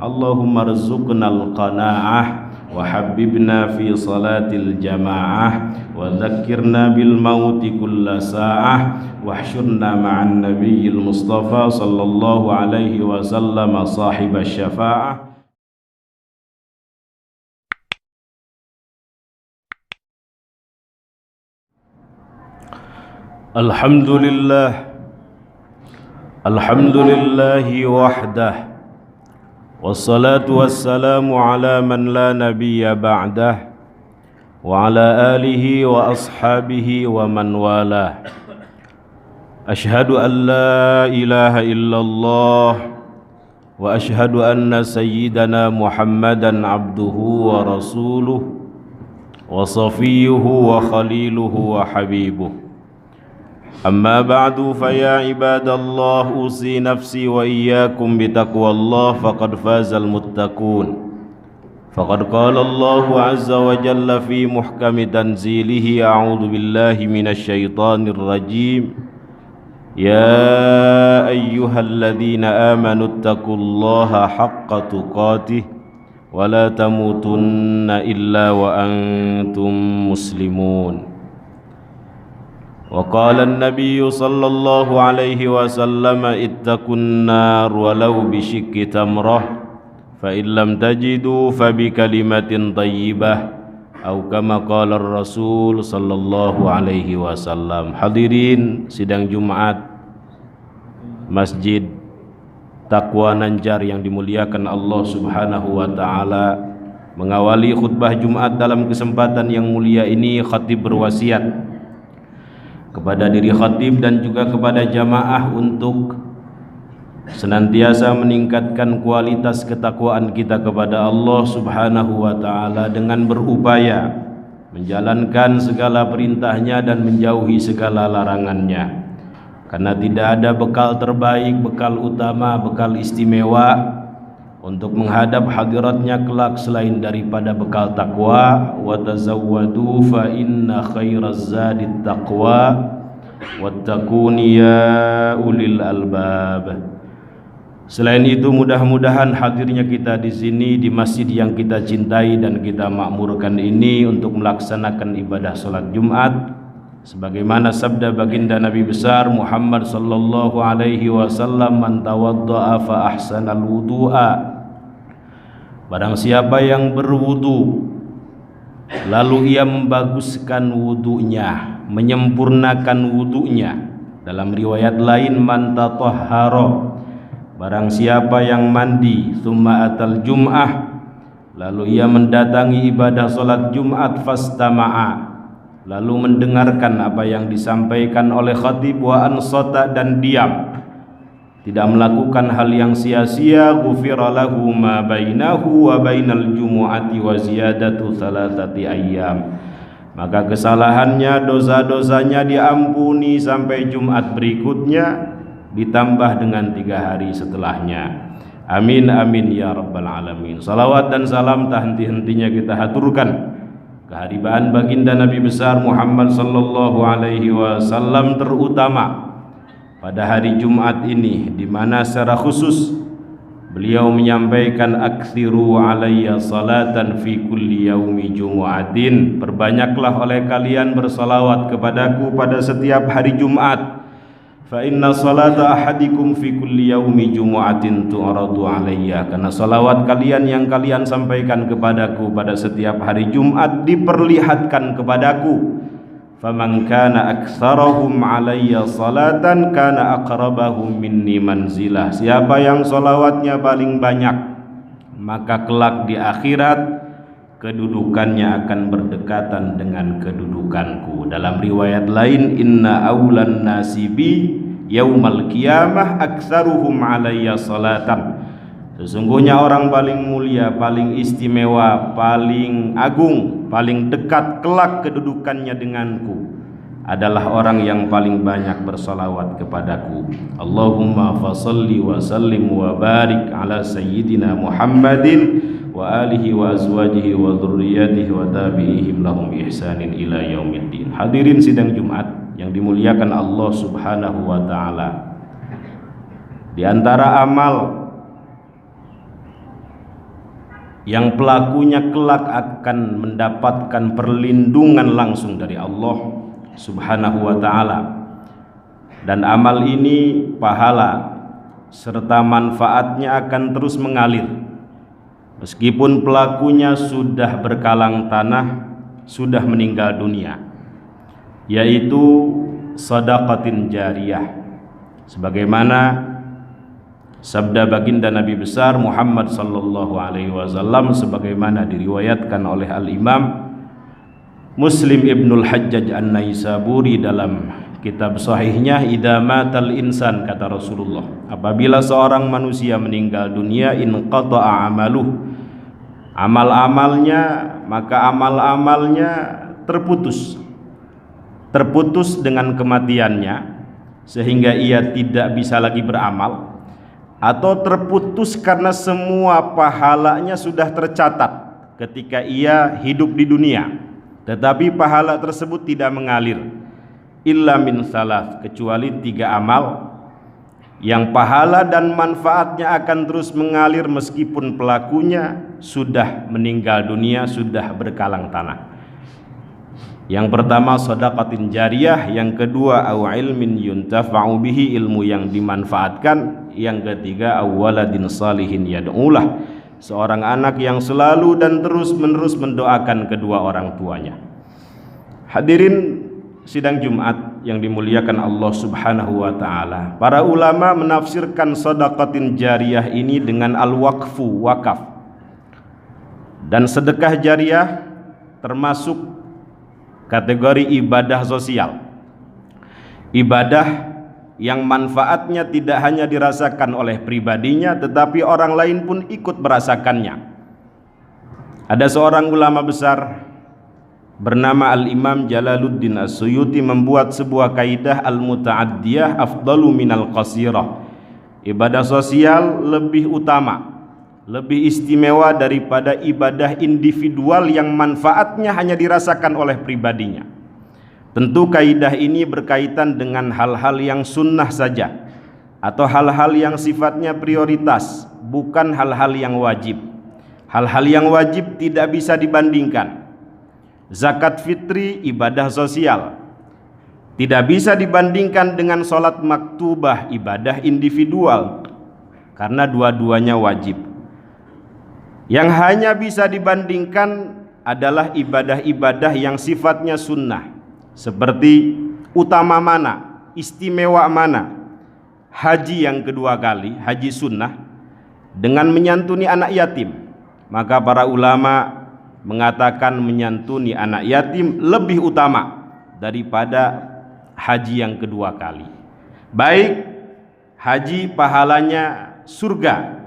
Allahumma rzuqnal qanaah wa habibna fi salatil jamaah wa dzakkirna bil mauti kulla sa'ah wahsyurna ma'an nabiyil mustafa sallallahu alaihi wasallam sahibas syafa'ah. Alhamdulillahi wahdah wassalatu wassalamu ala man la nabiyya ba'dah wa ala alihi wa ashabihi wa man walah. Ashhadu an la ilaha illallah wa ashhadu anna sayyidana Muhammadan abduhu wa rasuluh wa safiyuhu wa khaliluhu wa habibuh. Amma ba'du fa ya ibadallah usi nafsi wa iyyakum bitaqwallah faqad fazal muttaqun. Faqad qala Allah azza wa jalla fi muhkami tanzilihi a'udzu billahi minasy syaithanir rajim. Ya ayyuhalladzina amanu taqullaha haqqa tuqatih wa la tamutunna illa wa antum muslimun. Wa qala an-nabiy sallallahu alaihi wasallam ittaqun nar walau bisyikki tamrah fa in lam tajidu fa bi kalimatin thayyibah atau kama qala ar-rasul sallallahu alaihi wasallam. Hadirin sidang Jumat Masjid Taqwa Nanjar yang dimuliakan Allah Subhanahu wa taala, mengawali khutbah Jumat dalam kesempatan yang mulia ini khatib berwasiat kepada diri khatib dan juga kepada jamaah untuk senantiasa meningkatkan kualitas ketakwaan kita kepada Allah Subhanahu wa taala dengan berupaya menjalankan segala perintahnya dan menjauhi segala larangannya. Karena tidak ada bekal terbaik, bekal utama, bekal istimewa untuk menghadap hadiratnya kelak selain daripada bekal takwa. Wa tazawwadu fa inna khairaz zadit taqwa wattaquni ya ulil albab. Selain itu, mudah-mudahan hadirnya kita di sini di masjid yang kita cintai dan kita makmurkan ini untuk melaksanakan ibadah salat Jumat sebagaimana sabda baginda Nabi besar Muhammad sallallahu alaihi wasallam, man tawaddaa fa ahsanal wudu'a. Barang siapa yang berwudu lalu ia membaguskan wudunya, menyempurnakan wudunya. Dalam riwayat lain, man tatahhara, barang siapa yang mandi, tsumma atal jum'ah, lalu ia mendatangi ibadah salat Jumat, fastama'a, lalu mendengarkan apa yang disampaikan oleh khatib, wa ansata, dan diam, tidak melakukan hal yang sia-sia, ghufira lahu ma bainahu wa bainal jumu'ati wa ziyadatu thalathati ayyam, maka kesalahannya, dosa-dosanya diampuni sampai Jumat berikutnya, ditambah dengan 3 hari setelahnya. Amin amin ya rabbal alamin. Salawat dan salam tak henti-hentinya kita haturkan keharibaan baginda Nabi besar Muhammad sallallahu alaihi wasallam, terutama pada hari Jumat ini, di mana secara khusus beliau menyampaikan aktsiru alayya salatan fi kulli yaumi jumu'atin, perbanyaklah oleh kalian bersalawat kepadaku pada setiap hari Jumat. Fa inna salata ahadikum fi kulli yaumi jumu'atin tu'radu alayya, karena salawat kalian yang kalian sampaikan kepadaku pada setiap hari Jumat diperlihatkan kepadaku. Faman kana aktsarahum alayya salatan kana aqrabahum minni manzilah, siapa yang salawatnya paling banyak maka kelak di akhirat kedudukannya akan berdekatan dengan kedudukanku. Dalam riwayat lain, inna aulan nasibi yaumal qiyamah aktsaruhum alayya salatan, sesungguhnya orang paling mulia, paling istimewa, paling agung, paling dekat kelak kedudukannya denganku adalah orang yang paling banyak bersalawat kepadaku. Allahumma fasalli wa sallim wa barik ala sayyidina Muhammadin wa alihi wa azwajihi wa dzurriyyatihi wa tabi'ihim lahum ihsanin ila yaumiddin. Hadirin sidang Jumat yang dimuliakan Allah Subhanahu wa taala, di antara amal yang pelakunya kelak akan mendapatkan perlindungan langsung dari Allah Subhanahu wa ta'ala. Dan amal ini pahala serta manfaatnya akan terus mengalir meskipun pelakunya sudah berkalang tanah, sudah meninggal dunia, yaitu shadaqatin jariyah, sebagaimana sabda baginda Nabi besar Muhammad sallallahu alaihi wasallam sebagaimana diriwayatkan oleh Al-Imam Muslim Ibnul Hajjaj An-Naisaburi dalam kitab sahihnya, idza matal insan, kata Rasulullah, apabila seorang manusia meninggal dunia, inqata'a amaluh, maka amal-amalnya terputus dengan kematiannya, sehingga ia tidak bisa lagi beramal, atau terputus karena semua pahalanya sudah tercatat ketika ia hidup di dunia, tetapi pahala tersebut tidak mengalir, illa min salas, kecuali 3 amal yang pahala dan manfaatnya akan terus mengalir meskipun pelakunya sudah meninggal dunia, sudah berkalang tanah. Yang pertama shadaqatin jariyah, yang kedua au ilmin yuntafa'u bihi, ilmu yang dimanfaatkan, yang ketiga au waladin salihin yad'ulah, seorang anak yang selalu dan terus-menerus mendoakan kedua orang tuanya. Hadirin sidang Jumat yang dimuliakan Allah Subhanahu wa ta'ala, para ulama menafsirkan shadaqatin jariyah ini dengan al-waqfu, wakaf. Dan sedekah jariyah termasuk kategori ibadah sosial, ibadah yang manfaatnya tidak hanya dirasakan oleh pribadinya, tetapi orang lain pun ikut merasakannya. Ada seorang ulama besar bernama Al-Imam Jalaluddin As-Suyuti membuat sebuah kaidah al-muta'addiyah afdalu minal qasirah. Ibadah sosial lebih utama, lebih istimewa daripada ibadah individual yang manfaatnya hanya dirasakan oleh pribadinya. Tentu kaidah ini berkaitan dengan hal-hal yang sunnah saja, atau hal-hal yang sifatnya prioritas, bukan hal-hal yang wajib. Hal-hal yang wajib tidak bisa dibandingkan. Zakat fitri ibadah sosial, tidak bisa dibandingkan dengan sholat maktubah, ibadah individual, karena dua-duanya wajib. Yang hanya bisa dibandingkan adalah ibadah-ibadah yang sifatnya sunnah, seperti utama mana, istimewa mana. Haji yang kedua kali, haji sunnah, dengan menyantuni anak yatim, maka para ulama mengatakan menyantuni anak yatim lebih utama daripada haji yang kedua kali. Baik haji pahalanya surga,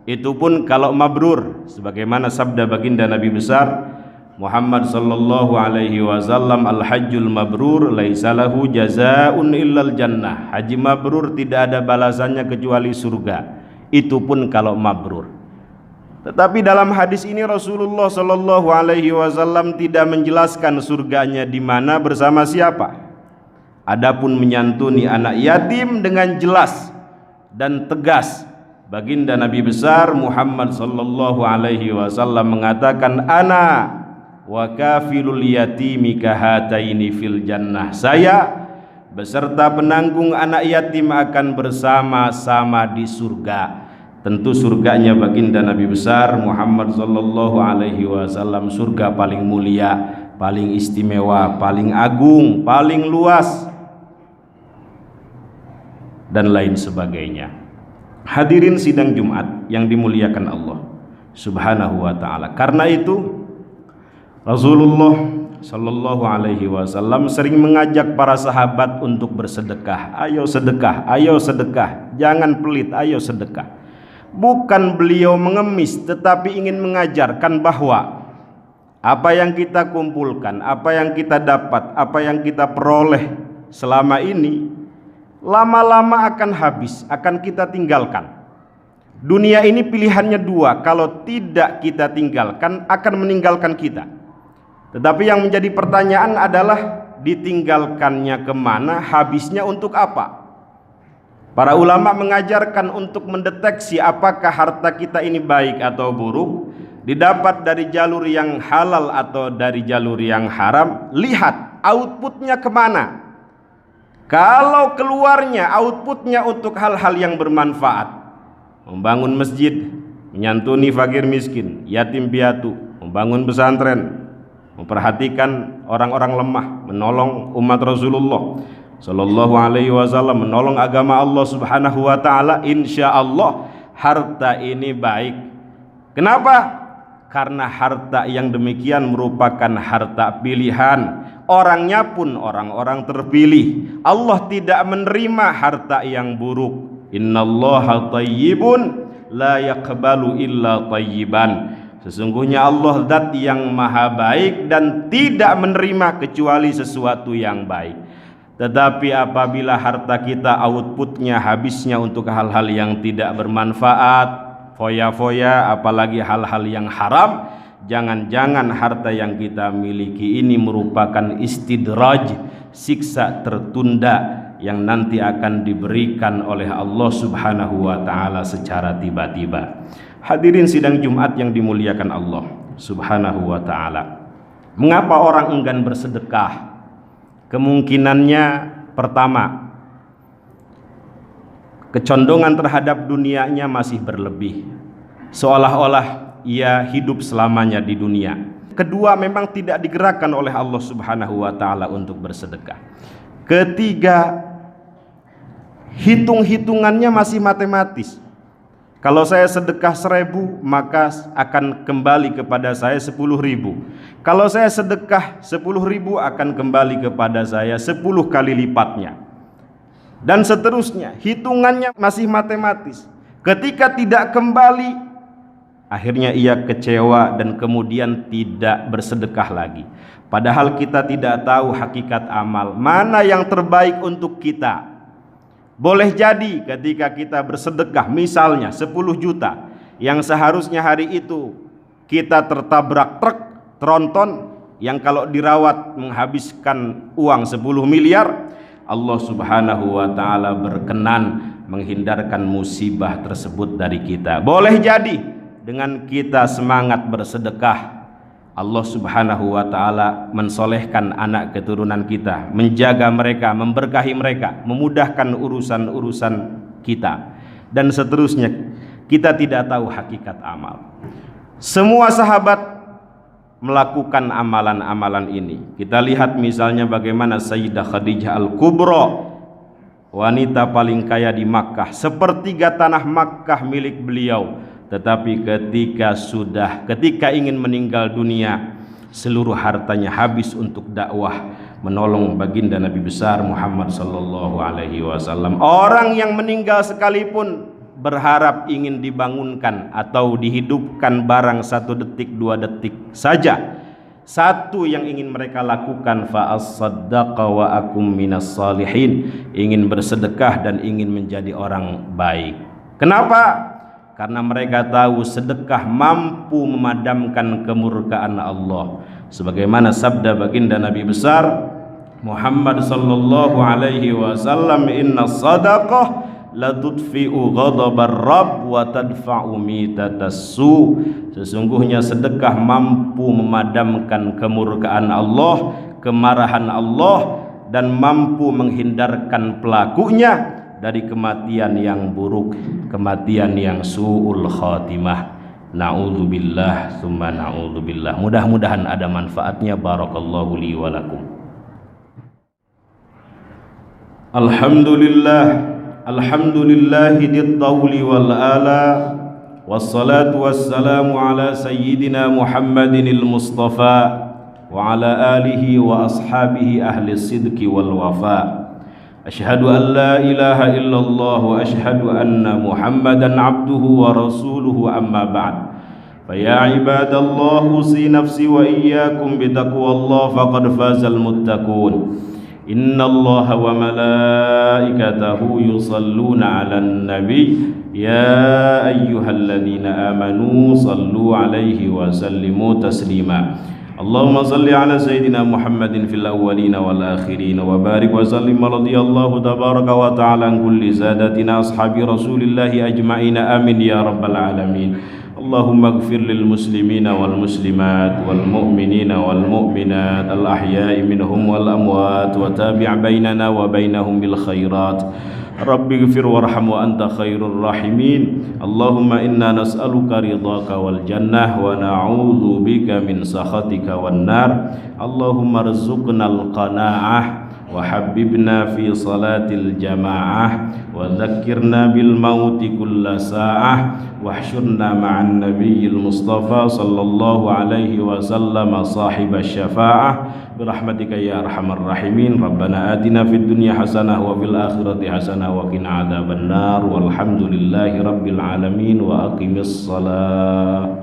itu pun kalau mabrur, sebagaimana sabda baginda Nabi besar Muhammad sallallahu alaihi wasallam, al-hajjul mabrur laisa lahu jazaa'un illal jannah. Haji mabrur tidak ada balasannya kecuali surga, itu pun kalau mabrur. Tetapi dalam hadis ini Rasulullah sallallahu alaihi wasallam tidak menjelaskan surganya di mana, bersama siapa. Adapun menyantuni anak yatim dengan jelas dan tegas, baginda Nabi besar Muhammad sallallahu alaihi wasallam mengatakan, ana wa kafilul yatimi kahataini fil jannah. Saya beserta penanggung anak yatim akan bersama-sama di surga. Tentu surganya baginda Nabi besar Muhammad sallallahu alaihi wasallam surga paling mulia, paling istimewa, paling agung, paling luas, dan lain sebagainya. Hadirin sidang Jumat yang dimuliakan Allah Subhanahu wa ta'ala, karena itu Rasulullah sallallahu alaihi wasallam sering mengajak para sahabat untuk bersedekah. Ayo sedekah, ayo sedekah, jangan pelit, ayo sedekah. Bukan beliau mengemis, tetapi ingin mengajarkan bahwa apa yang kita kumpulkan, apa yang kita dapat, apa yang kita peroleh selama ini lama-lama akan habis, akan kita tinggalkan. Dunia ini pilihannya dua, kalau tidak kita tinggalkan akan meninggalkan kita. Tetapi yang menjadi pertanyaan adalah ditinggalkannya kemana, habisnya untuk apa? Para ulama mengajarkan untuk mendeteksi apakah harta kita ini baik atau buruk didapat dari jalur yang halal atau dari jalur yang haram, lihat outputnya kemana. Kalau keluarnya outputnya untuk hal-hal yang bermanfaat, membangun masjid, menyantuni fakir miskin, yatim piatu, membangun pesantren, memperhatikan orang-orang lemah, menolong umat Rasulullah Sallallahu Alaihi Wasallam, menolong agama Allah Subhanahu Wa Taala, insya Allah harta ini baik. Kenapa? Karena harta yang demikian merupakan harta pilihan. Orangnya pun orang-orang terpilih. Allah tidak menerima harta yang buruk. Innallaha thayyibun la yaqbalu illa thayyiban. Sesungguhnya Allah zat yang maha baik dan tidak menerima kecuali sesuatu yang baik. Tetapi apabila harta kita outputnya habisnya untuk hal-hal yang tidak bermanfaat, foya-foya, apalagi hal-hal yang haram, jangan-jangan harta yang kita miliki ini merupakan istidraj, siksa tertunda yang nanti akan diberikan oleh Allah Subhanahu wa Ta'ala secara tiba-tiba. Hadirin sidang Jumat yang dimuliakan Allah Subhanahu wa Ta'ala, mengapa orang enggan bersedekah? Kemungkinannya pertama, kecondongan terhadap dunianya masih berlebih, seolah-olah ia hidup selamanya di dunia. Kedua, memang tidak digerakkan oleh Allah Subhanahu wa Ta'ala untuk bersedekah. Ketiga, hitung-hitungannya masih matematis. Kalau saya sedekah 1.000, maka akan kembali kepada saya 10.000. Kalau saya sedekah 10.000, akan kembali kepada saya 10 kali lipatnya. Dan seterusnya, hitungannya masih matematis. Ketika tidak kembali, akhirnya ia kecewa dan kemudian tidak bersedekah lagi. Padahal kita tidak tahu hakikat amal, mana yang terbaik untuk kita. Boleh jadi ketika kita bersedekah misalnya 10 juta, yang seharusnya hari itu kita tertabrak truk tronton yang kalau dirawat menghabiskan uang 10 miliar, Allah Subhanahu wa Ta'ala berkenan menghindarkan musibah tersebut dari kita. Boleh jadi dengan kita semangat bersedekah, Allah Subhanahu wa Ta'ala mensolehkan anak keturunan kita, menjaga mereka, memberkahi mereka, memudahkan urusan-urusan kita, dan seterusnya. Kita tidak tahu hakikat amal. Semua sahabat melakukan amalan-amalan ini. Kita lihat misalnya bagaimana Sayyidah Khadijah Al-Kubra, wanita paling kaya di Makkah, sepertiga tanah Makkah milik beliau. Tetapi ketika ingin meninggal dunia, seluruh hartanya habis untuk dakwah, menolong baginda Nabi besar Muhammad sallallahu alaihi wasallam. Orang yang meninggal sekalipun berharap ingin dibangunkan atau dihidupkan barang 1 detik 2 detik saja. Satu yang ingin mereka lakukan, fa as-saddaqa wa akum minas salihin, ingin bersedekah dan ingin menjadi orang baik. Kenapa? Karena mereka tahu sedekah mampu memadamkan kemurkaan Allah. Sebagaimana sabda baginda Nabi besar Muhammad sallallahu alaihi wasallam, inna sadaqah la tudfi'u ghadabar rabb wa tadfa'u mitatassu. Sesungguhnya sedekah mampu memadamkan kemurkaan Allah, kemarahan Allah, dan mampu menghindarkan pelakunya dari kematian yang buruk, kematian yang su'ul khatimah. Na'udzubillah tsumma na'udzubillah. Mudah-mudahan ada manfaatnya. Barakallahu li wa lakum. Alhamdulillah, alhamdulillahi dit-tawli wal ala, wassalatu wassalamu ala sayyidina Muhammadinil Mustafa wa ala alihi wa ashabihi ahli sidqi wal wafa. Asyhadu an la ilaha illallah wa asyhadu anna Muhammadan abduhu wa rasuluhu, amma ba'd. Fa ya ibadallah, usi nafsi wa iyyakum bitaqwallah faqad fazal muttaqun. Innallaha wa malaikatahu yusalluna 'alan nabi ya ayyuhalladzina amanu sallu 'alaihi wa sallimu taslima. Allahumma salli ala sayyidina Muhammadin fil awwalin wal akhirin wa barik wa sallim radhiyallahu tabaraka wa ta'ala an kulli sadatina ashabi rasulillahi ajma'in, amin ya rabbal alamin. اللهم اغفر للمسلمين والمسلمات والمؤمنين والمؤمنات الأحياء منهم والأموات وتابع بيننا وبينهم بالخيرات رب اغفر وارحم وأنت خير الراحمين اللهم إنا نسألك رضاك والجنة ونعوذ بك من سخطك والنار اللهم ارزقنا القناعة وحببنا في صلاة الجماعة وذكرنا بالموت كل ساعة واحشرنا مع النبي المصطفى صلى الله عليه وسلم صاحب الشفاعة برحمتك يا أرحم الراحمين ربنا آتنا في الدنيا حسنة وفي الآخرة حسنة وقنا عذاب النار والحمد لله رب العالمين وأقم الصلاة